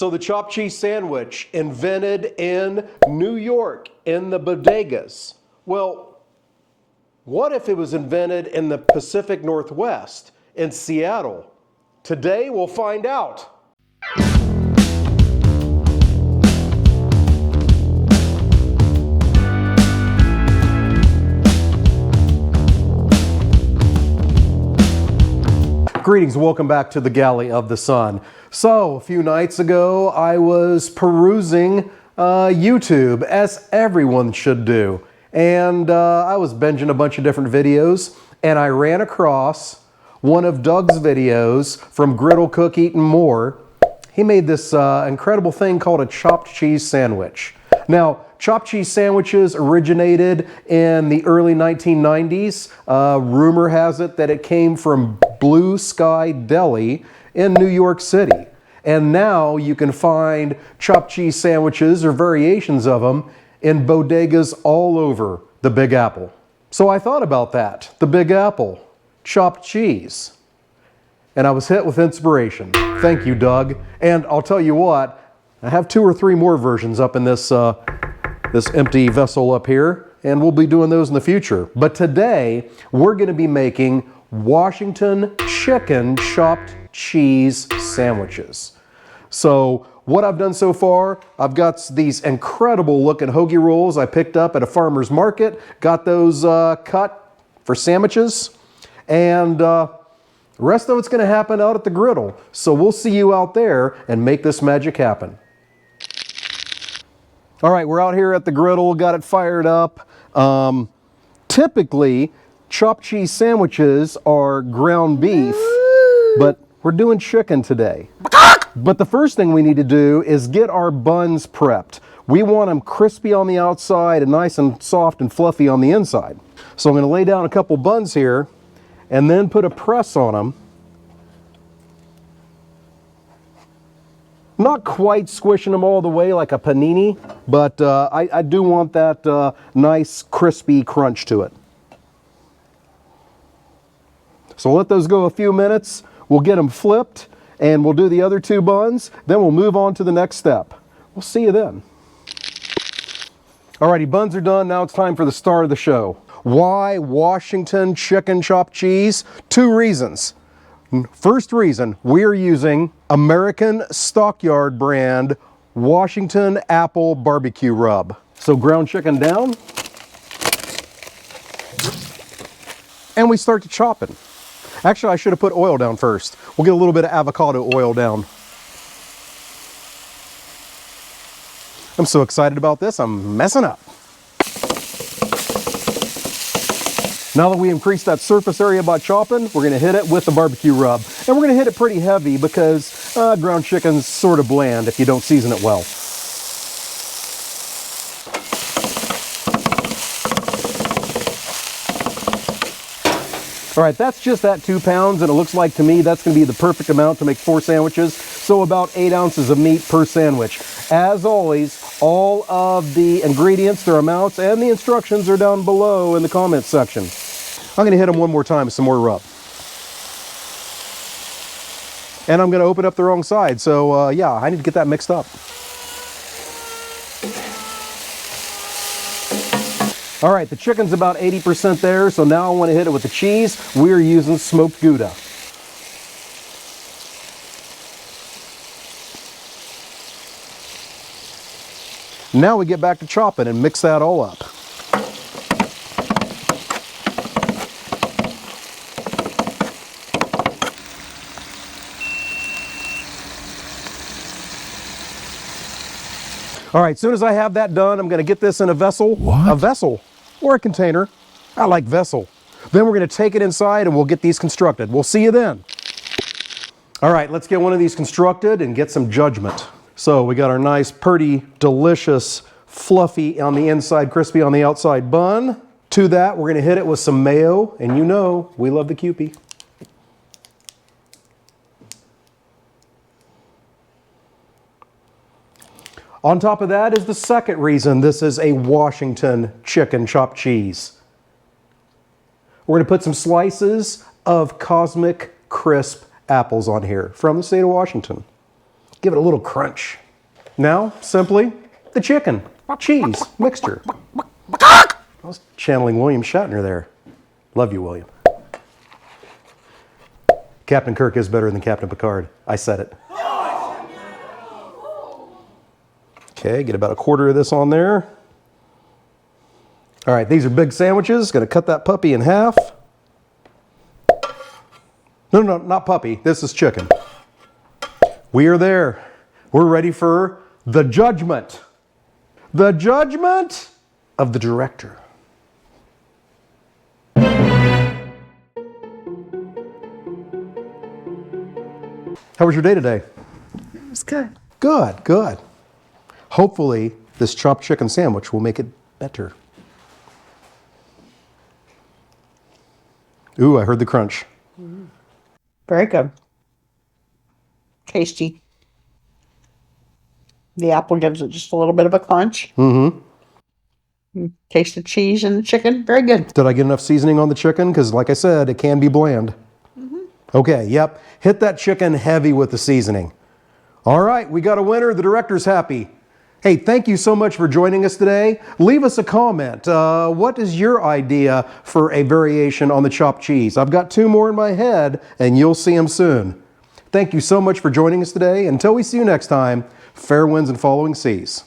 So the chopped cheese sandwich, invented in New York in the bodegas. Well, what if it was invented in the Pacific Northwest, in Seattle? Today we'll find out. Greetings, welcome back to the Galley of the Sun. So, a few nights ago, I was perusing YouTube, as everyone should do. And I was binging a bunch of different videos, and I ran across one of Doug's videos from Griddle Cook Eat and More. He made this incredible thing called a chopped cheese sandwich. Now, chopped cheese sandwiches originated in the early 1990s. Rumor has it that it came from Blue Sky Deli in New York City. And now you can find chopped cheese sandwiches or variations of them in bodegas all over the Big Apple. So I thought about that, the Big Apple, chopped cheese. And I was hit with inspiration. Thank you, Doug. And I'll tell you what, I have 2 or 3 more versions up in this empty vessel up here, and we'll be doing those in the future. But today, we're gonna be making Washington chicken chopped cheese sandwiches. So what I've done so far, I've got these incredible looking hoagie rolls I picked up at a farmer's market, got those cut for sandwiches, and the rest of it's gonna happen out at the griddle. So we'll see you out there and make this magic happen. All right, we're out here at the griddle, got it fired up. Typically, chopped cheese sandwiches are ground beef, but we're doing chicken today. But the first thing we need to do is get our buns prepped. We want them crispy on the outside and nice and soft and fluffy on the inside. So I'm going to lay down a couple buns here and then put a press on them. Not quite squishing them all the way like a panini, but I do want that nice crispy crunch to it. So we'll let those go a few minutes, we'll get them flipped, and we'll do the other 2 buns, then we'll move on to the next step. We'll see you then. Alrighty, buns are done, now it's time for the star of the show. Why Washington chicken chopped cheese? 2 reasons. First reason, we're using American Stockyard brand Washington apple barbecue rub. So ground chicken down, and we start to chopping. Actually, I should have put oil down first. We'll get a little bit of avocado oil down. I'm so excited about this, I'm messing up. Now that we increased that surface area by chopping, we're gonna hit it with the barbecue rub. And we're gonna hit it pretty heavy because ground chicken's sort of bland if you don't season it well. All right, that's just that 2 pounds, and it looks like to me that's gonna be the perfect amount to make 4 sandwiches, so about 8 ounces of meat per sandwich. As always, all of the ingredients, their amounts, and the instructions are down below in the comments section. I'm gonna hit them one more time with some more rub. And I'm gonna open up the wrong side, so yeah, I need to get that mixed up. All right, the chicken's about 80% there, so now I want to hit it with the cheese. We're using smoked Gouda. Now we get back to chopping and mix that all up. All right, as soon as I have that done, I'm gonna get this in a vessel. What? A vessel or a container. I like vessel. Then we're gonna take it inside and we'll get these constructed. We'll see you then. All right, let's get one of these constructed and get some judgment. So we got our nice, pretty, delicious, fluffy on the inside, crispy on the outside bun. To that, we're gonna hit it with some mayo, and you know, we love the Kewpie. On top of that is the second reason this is a Washington chicken chopped cheese. We're going to put some slices of Cosmic Crisp apples on here from the state of Washington. Give it a little crunch. Now, simply the chicken, cheese mixture. I was channeling William Shatner there. Love you, William. Captain Kirk is better than Captain Picard. I said it. Okay, get about a quarter of this on there. All right, these are big sandwiches. Gonna cut that puppy in half. No, not puppy. This is chicken. We are there. We're ready for the judgment. The judgment of the director. How was your day today? It was good. Good, good. Hopefully, this chopped chicken sandwich will make it better. Ooh, I heard the crunch. Very good. Tasty. The apple gives it just a little bit of a crunch. Taste the cheese and the chicken. Very good. Did I get enough seasoning on the chicken? Because like I said, it can be bland. Okay, yep. Hit that chicken heavy with the seasoning. All right, we got a winner. The director's happy. Hey, thank you so much for joining us today. Leave us a comment. What is your idea for a variation on the chopped cheese? I've got 2 more in my head, and you'll see them soon. Thank you so much for joining us today. Until we see you next time, fair winds and following seas.